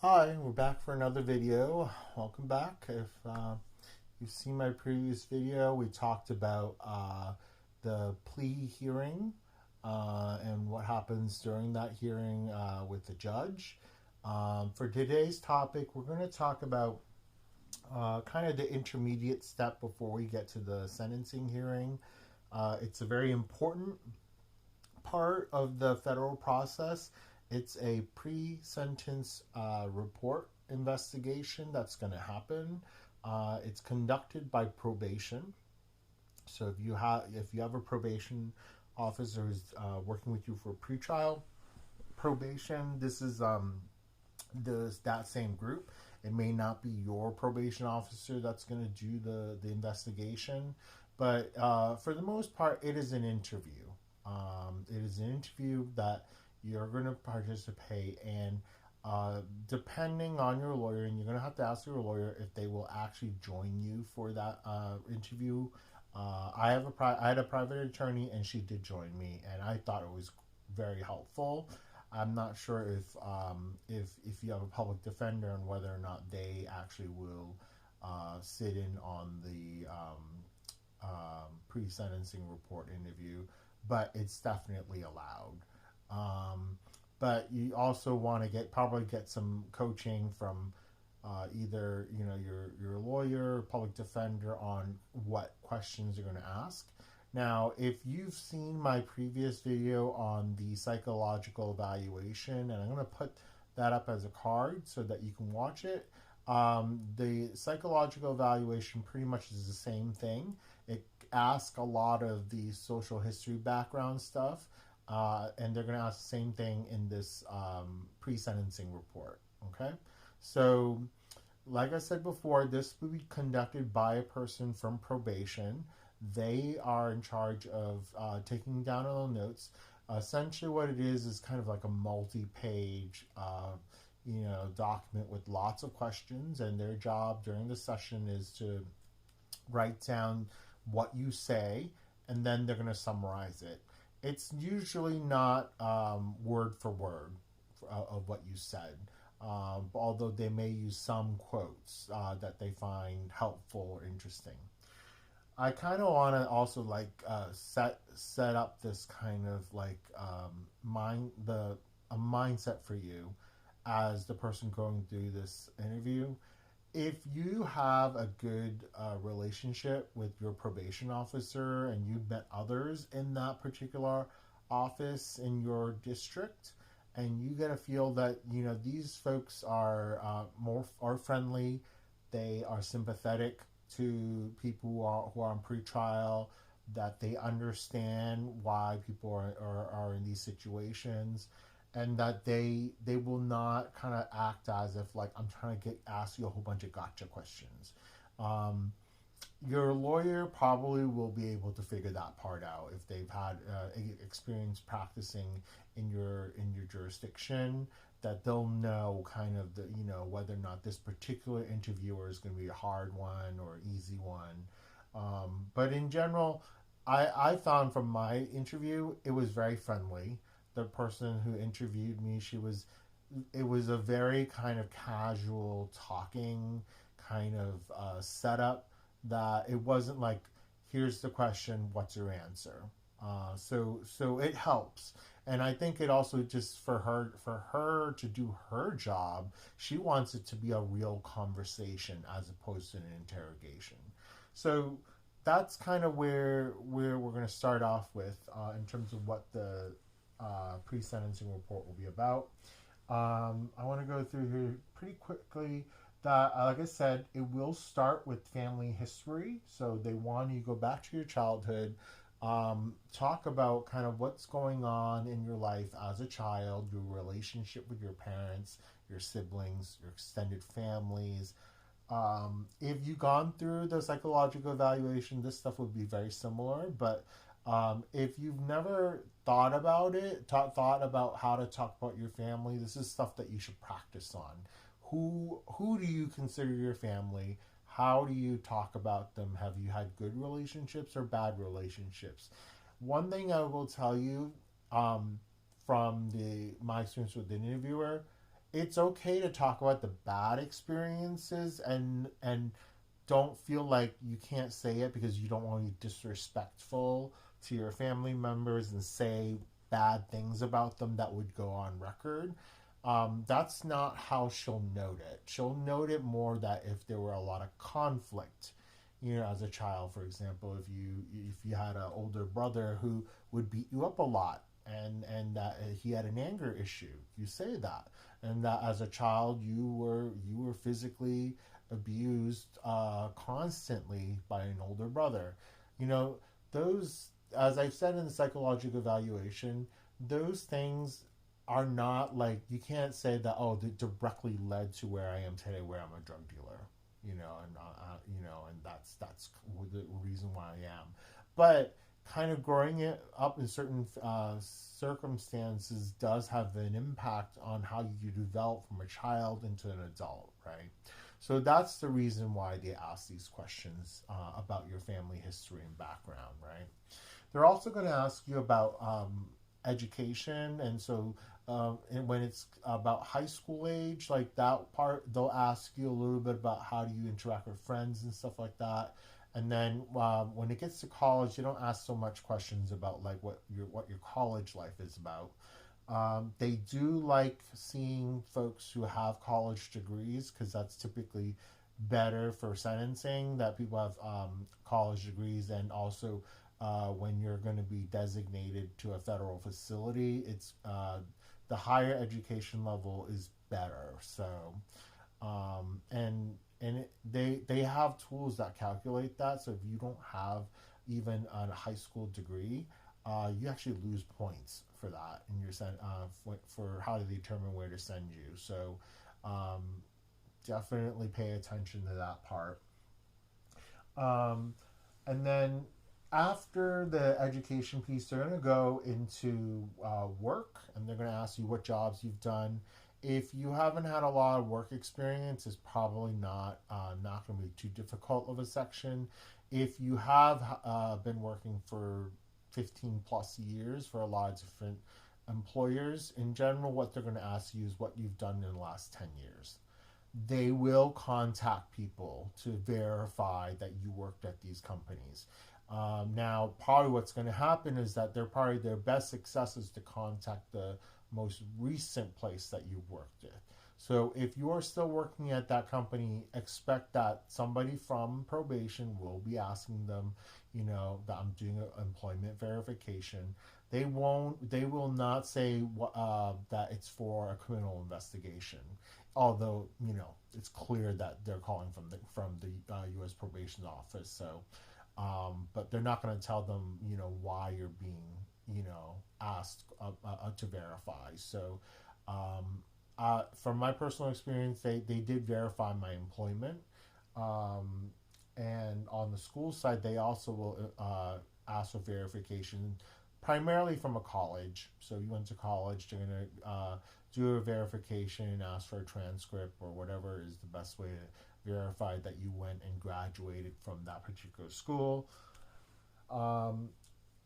Hi, we're back for another video. Welcome back. If you've seen my previous video, we talked about the plea hearing and what happens during that hearing with the judge. For today's topic, we're going to talk about kind of the intermediate step before we get to the sentencing hearing. It's a very important part of the federal process. It's a pre-sentence report investigation that's going to happen. It's conducted by probation. So if you have a probation officer who's working with you for pretrial probation, this is that same group. It may not be your probation officer that's going to do the investigation, but for the most part, it is an interview. It is an interview that you're going to participate in. Depending on your lawyer, and you're going to have to ask your lawyer if they will actually join you for that interview. I had a private attorney, and she did join me, and I thought it was very helpful. I'm not sure if you have a public defender and whether or not they actually will sit in on the pre-sentencing report interview, but it's definitely allowed. But you also want to probably get some coaching from either your lawyer, public defender on what questions you're going to ask. Now, if you've seen my previous video on the psychological evaluation, and I'm going to put that up as a card so that you can watch it. The psychological evaluation pretty much is the same thing. It asks a lot of the social history background stuff, and they're going to ask the same thing in this pre-sentencing report. Okay, so like I said before, this will be conducted by a person from probation. They are in charge of taking down all the notes. Essentially, what it is kind of like a multi-page, document with lots of questions, and their job during the session is to write down what you say, and then they're going to summarize it. It's usually not word for word of what you said, although they may use some quotes that they find helpful or interesting. I kind of want to also set up this kind of a mindset for you as the person going through this interview. If you have a good relationship with your probation officer and you've met others in that particular office in your district, and you get a feel that these folks are friendly, they are sympathetic to people who are on pretrial, that they understand why people are in these situations, and that they will not kind of act as if like I'm trying to ask you a whole bunch of gotcha questions. Your lawyer probably will be able to figure that part out if they've had experience practicing in your jurisdiction. That they'll know kind of whether or not this particular interviewer is going to be a hard one or easy one. But in general, I found from my interview it was very friendly. The person who interviewed me, it was a very kind of casual talking kind of setup, that it wasn't like, here's the question, what's your answer? So it helps, and I think it also just for her to do her job, she wants it to be a real conversation as opposed to an interrogation. So that's kind of where we're going to start off with in terms of what the pre-sentencing report will be about. I want to go through here pretty quickly that, like I said, it will start with family history. So they want you to go back to your childhood, talk about kind of what's going on in your life as a child, your relationship with your parents, your siblings, your extended families. If you've gone through the psychological evaluation, this stuff would be very similar, but if you've never thought about it, thought about how to talk about your family, this is stuff that you should practice on. Who do you consider your family? How do you talk about them? Have you had good relationships or bad relationships? One thing I will tell you, from my experience with the interviewer, it's okay to talk about the bad experiences, and don't feel like you can't say it because you don't want to be disrespectful to your family members and say bad things about them that would go on record. That's not how she'll note it. She'll note it more that if there were a lot of conflict, as a child, for example, if you had an older brother who would beat you up a lot, and that he had an anger issue, you say that, and that as a child you were physically abused constantly by an older brother. You know, those, as I've said in the psychological evaluation, those things are not like, you can't say that, oh, they directly led to where I am today, where I'm a drug dealer. And that's the reason why I am. But kind of growing it up in certain circumstances does have an impact on how you develop from a child into an adult, right? So that's the reason why they ask these questions about your family history and background, right? They're also going to ask you about education, and so and when it's about high school age, like that part, they'll ask you a little bit about how do you interact with friends and stuff like that. And then when it gets to college, they don't ask so much questions about like what your college life is about. They do like seeing folks who have college degrees because that's typically better for sentencing, that people have college degrees. And also when you're going to be designated to a federal facility, it's the higher education level is better. So they have tools that calculate that. So if you don't have even a high school degree, you actually lose points for that, and you're sent for how to determine where to send you. So um, definitely pay attention to that part. Um, and then after the education piece, they're going to go into work, and they're going to ask you what jobs you've done. If you haven't had a lot of work experience, it's probably not going to be too difficult of a section. If you have been working for 15 plus years for a lot of different employers, in general, what they're going to ask you is what you've done in the last 10 years. They will contact people to verify that you worked at these companies. Now, probably what's going to happen is that their best success is to contact the most recent place that you worked at. So if you are still working at that company, expect that somebody from probation will be asking them, that I'm doing an employment verification. They will not say that it's for a criminal investigation, although it's clear that they're calling from the U.S. probation office. So but they're not going to tell them, why you're being, asked to verify. So, from my personal experience, they did verify my employment. Um, and on the school side, they also will ask for verification, primarily from a college. So you went to college, they're going to do a verification and ask for a transcript or whatever is the best way to verify that you went and graduated from that particular school. Um,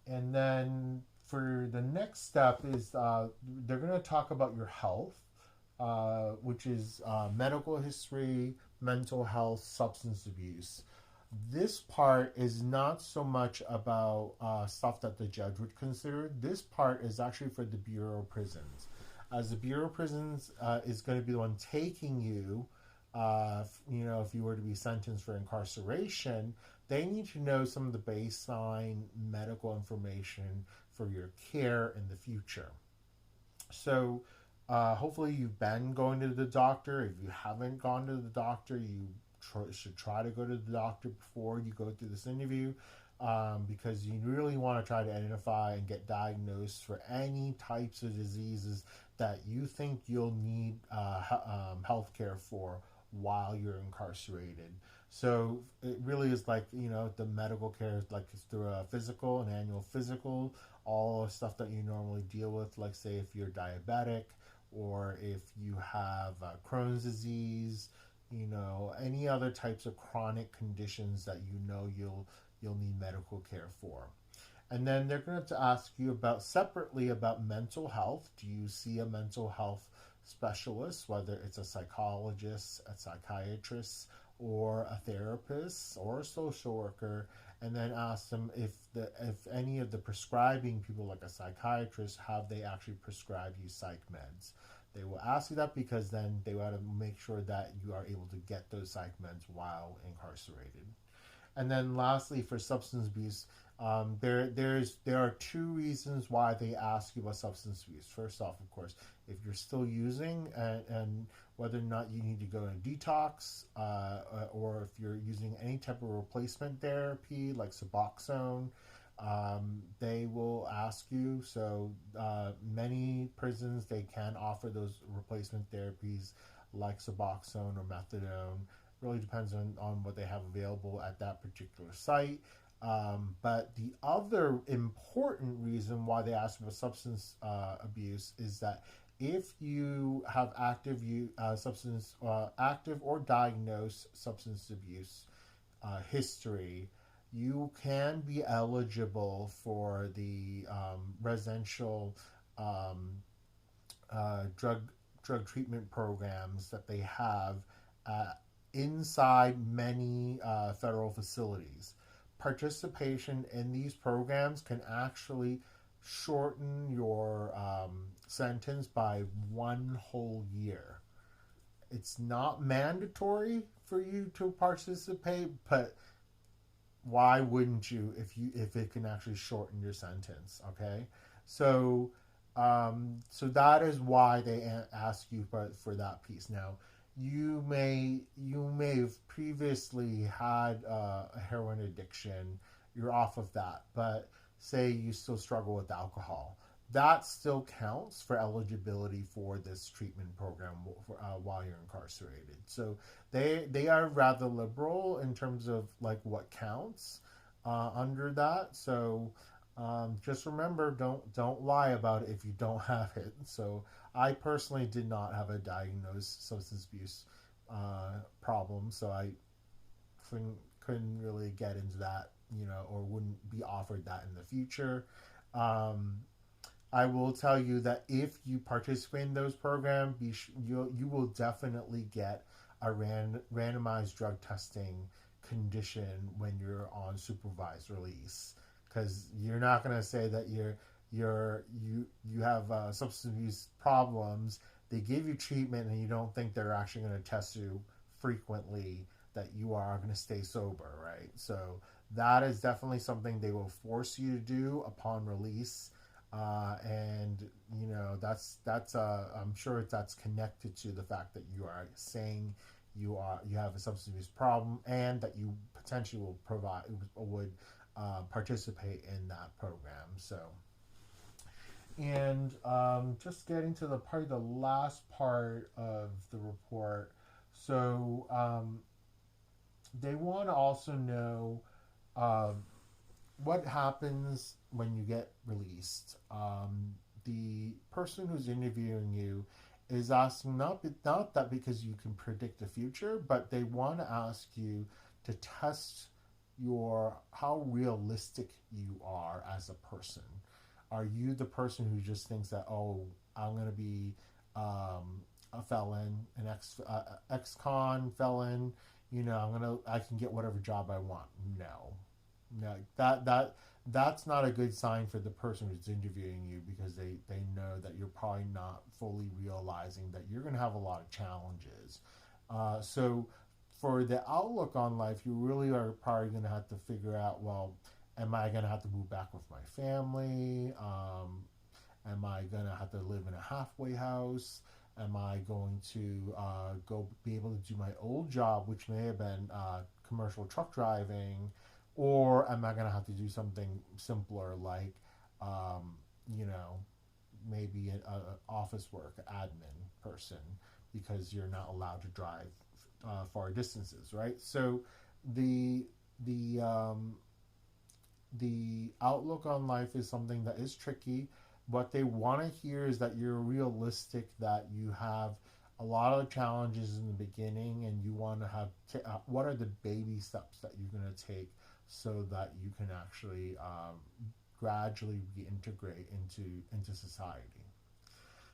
and then for the next step is they're going to talk about your health, which is medical history, mental health, substance abuse. This part is not so much about stuff that the judge would consider. This part is actually for the Bureau of Prisons. As the Bureau of Prisons is going to be the one taking you, if you were to be sentenced for incarceration, they need to know some of the baseline medical information for your care in the future. So, hopefully, you've been going to the doctor. If you haven't gone to the doctor, you should try to go to the doctor before you go through this interview, because you really want to try to identify and get diagnosed for any types of diseases that you think you'll need health care for while you're incarcerated. So it really is like, the medical care, like through a physical, an annual physical, all the stuff that you normally deal with, like say if you're diabetic or if you have Crohn's disease, any other types of chronic conditions that you'll need medical care for. And then they're going to ask you separately about mental health. Do you see a mental health specialist, whether it's a psychologist, a psychiatrist, or a therapist or a social worker, and then ask them if any of the prescribing people, like a psychiatrist, have they actually prescribed you psych meds. They will ask you that because then they want to make sure that you are able to get those psych meds while incarcerated. And then lastly, for substance abuse, there are two reasons why they ask you about substance abuse. First off, of course, if you're still using, and whether or not you need to go in detox, or if you're using any type of replacement therapy like Suboxone, they will ask you. So many prisons, they can offer those replacement therapies like Suboxone or methadone. Really depends on what they have available at that particular site. But the other important reason why they ask about substance abuse is that if you have active or diagnosed substance abuse history, you can be eligible for the residential um, drug treatment programs that they have uh, inside many federal facilities. Participation in these programs can actually shorten your sentence by 1 whole year. It's not mandatory for you to participate, but why wouldn't you if it can actually shorten your sentence? Okay, so so that is why they ask you for that piece. Now, you may have previously had a heroin addiction. You're off of that, but say you still struggle with alcohol, that still counts for eligibility for this treatment program while you're incarcerated. So they are rather liberal in terms of like what counts under that. So just remember, don't lie about it if you don't have it. So I personally did not have a diagnosed substance abuse problem, so I couldn't really get into that, or wouldn't be offered that in the future. Um, I will tell you that if you participate in those programs, you will definitely get a randomized drug testing condition when you're on supervised release, because you're not going to say that you have substance abuse problems. They give you treatment, and you don't think they're actually going to test you frequently, that you are going to stay sober, right? So that is definitely something they will force you to do upon release. And that's I'm sure that's connected to the fact that you are saying you have a substance abuse problem, and that you potentially would participate in that program. So, and just getting to probably the last part of the report. So they want to also know um, what happens when you get released. The person who's interviewing you is asking not that because you can predict the future, but they want to ask you to test how realistic you are as a person. Are you the person who just thinks that, oh, I'm going to be a felon, an ex-con felon, I can get whatever job I want? No, that's not a good sign for the person who's interviewing you, because they know that you're probably not fully realizing that you're going to have a lot of challenges. So for the outlook on life, you really are probably going to have to figure out, well, am I going to have to move back with my family? Am I going to have to live in a halfway house? Am I going to go be able to do my old job, which may have been commercial truck driving? Or am I going to have to do something simpler like, maybe an office work, admin person, because you're not allowed to drive far distances, right? So the the um, the outlook on life is something that is tricky. What they want to hear is that you're realistic, that you have a lot of challenges in the beginning, and you want to have what are the baby steps that you're going to take so that you can actually gradually reintegrate into society.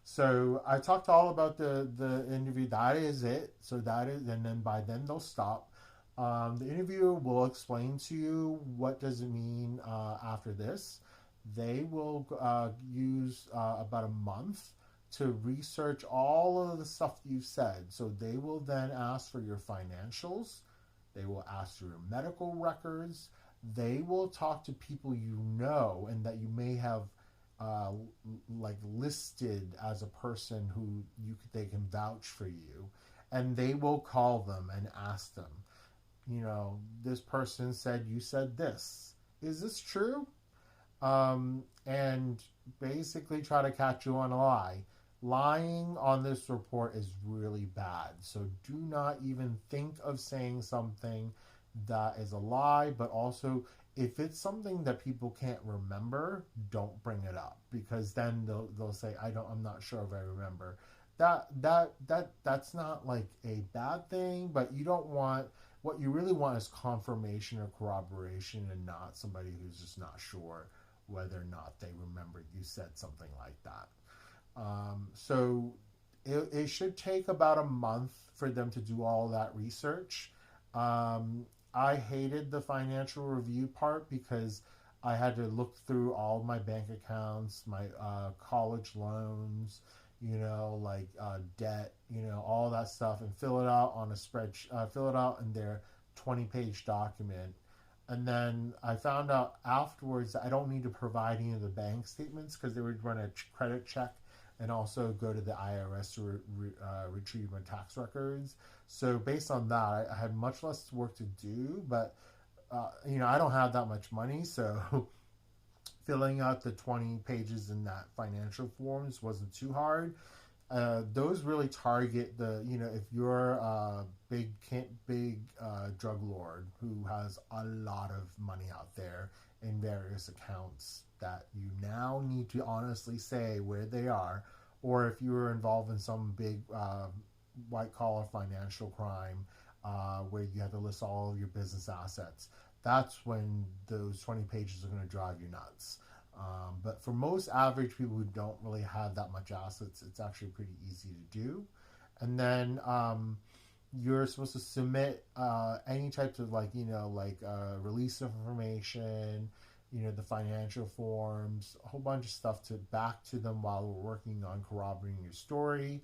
So I talked all about the interview. That is it. So that is, and then by then they'll stop. The interviewer will explain to you what does it mean after this. They will use about a month to research all of the stuff you've said. So they will then ask for your financials. They will ask for your medical records. They will talk to people you know and that you may have uh, like listed as a person who they can vouch for you, and they will call them and ask them, this person said you said this. Is this true? And basically try to catch you on a lie. Lying on this report is really bad. So do not even think of saying something that is a lie, but also if it's something that people can't remember, don't bring it up because then they'll say I'm not sure if I remember. That's not like a bad thing, but you don't want what you really want is confirmation or corroboration and not somebody who's just not sure whether or not they remember you said something like that. So it should take about a month for them to do all that research. I hated the financial review part because I had to look through all my bank accounts, my college loans, like debt, all that stuff, and fill it out on a spreadsheet, fill it out in their 20-page document. And then I found out afterwards that I don't need to provide any of the bank statements because they would run a credit check and also go to the IRS to retrieve my tax records. So based on that, I had much less work to do, but I don't have that much money, so filling out the 20 pages in that financial forms wasn't too hard. Those really target if you're a big drug lord who has a lot of money out there in various accounts that you now need to honestly say where they are, or if you were involved in some big white collar financial crime where you have to list all of your business assets, that's when those 20 pages are going to drive you nuts. But for most average people who don't really have that much assets, it's actually pretty easy to do. And then you're supposed to submit any types of release of information, the financial forms, a whole bunch of stuff back to them while we're working on corroborating your story.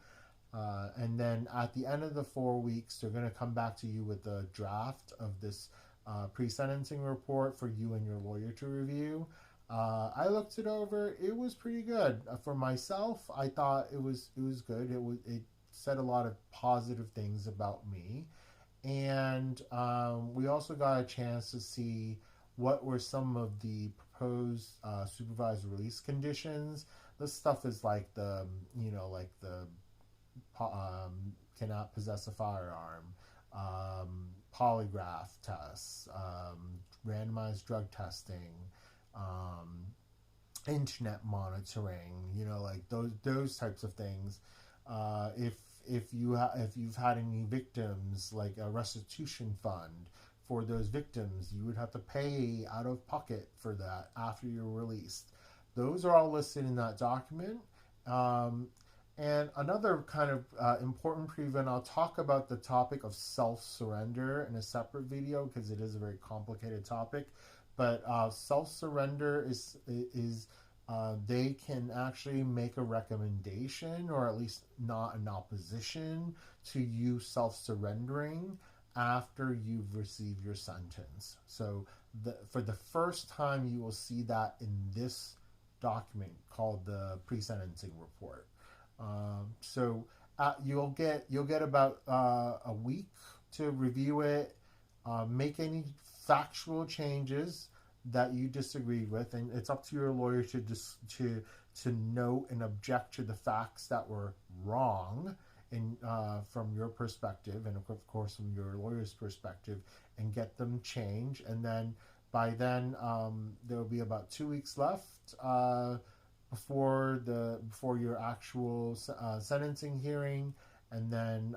And then at the end of the 4 weeks, they're going to come back to you with a draft of this pre-sentencing report for you and your lawyer to review. I looked it over. It was pretty good. For myself, I thought it was good. It said a lot of positive things about me. And we also got a chance to see what were some of the proposed supervised release conditions. This stuff is like the cannot possess a firearm, polygraph tests, randomized drug testing, internet monitoring, like those types of things. If you've had any victims, like a restitution fund for those victims, you would have to pay out of pocket for that after you're released. Those are all listed in that document. And another kind of important preview, and I'll talk about the topic of self-surrender in a separate video because it is a very complicated topic. But self-surrender is they can actually make a recommendation, or at least not an opposition to you self-surrendering after you've received your sentence. So for the first time, you will see that in this document called the pre-sentencing report. So you'll get about a week to review it, make any factual changes that you disagree with, and it's up to your lawyer to note and object to the facts that were wrong in from your perspective, and of course from your lawyer's perspective, and get them changed. And then by then there will be about 2 weeks left before your actual sentencing hearing, and then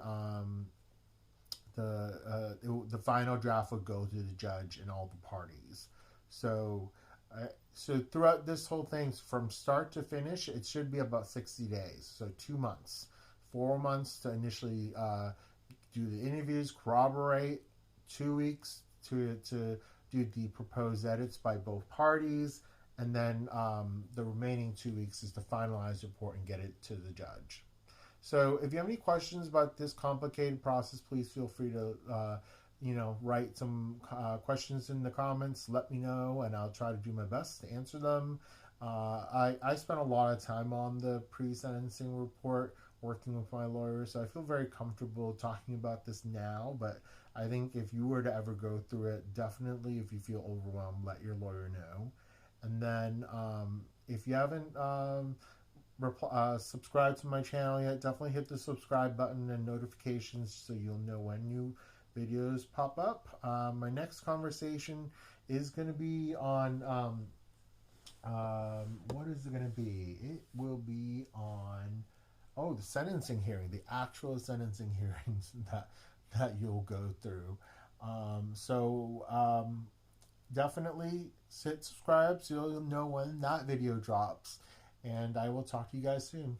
the final draft would go to the judge and all the parties. So So throughout this whole thing, from start to finish, it should be about 60 days. So 2 months, 4 months to initially do the interviews, corroborate, 2 weeks to do the proposed edits by both parties, and then the remaining 2 weeks is to finalize the report and get it to the judge. So if you have any questions about this complicated process, please feel free to write some questions in the comments. Let me know, and I'll try to do my best to answer them. I spent a lot of time on the pre-sentencing report working with my lawyer, so I feel very comfortable talking about this now. But I think if you were to ever go through it, definitely, if you feel overwhelmed, let your lawyer know. And then if you haven't subscribed to my channel yet, definitely hit the subscribe button and notifications so you'll know when new videos pop up. My next conversation is going to be on what is it going to be? It will be on the sentencing hearing, the actual sentencing hearings that you'll go through. Definitely hit subscribe so you'll know when that video drops. And I will talk to you guys soon.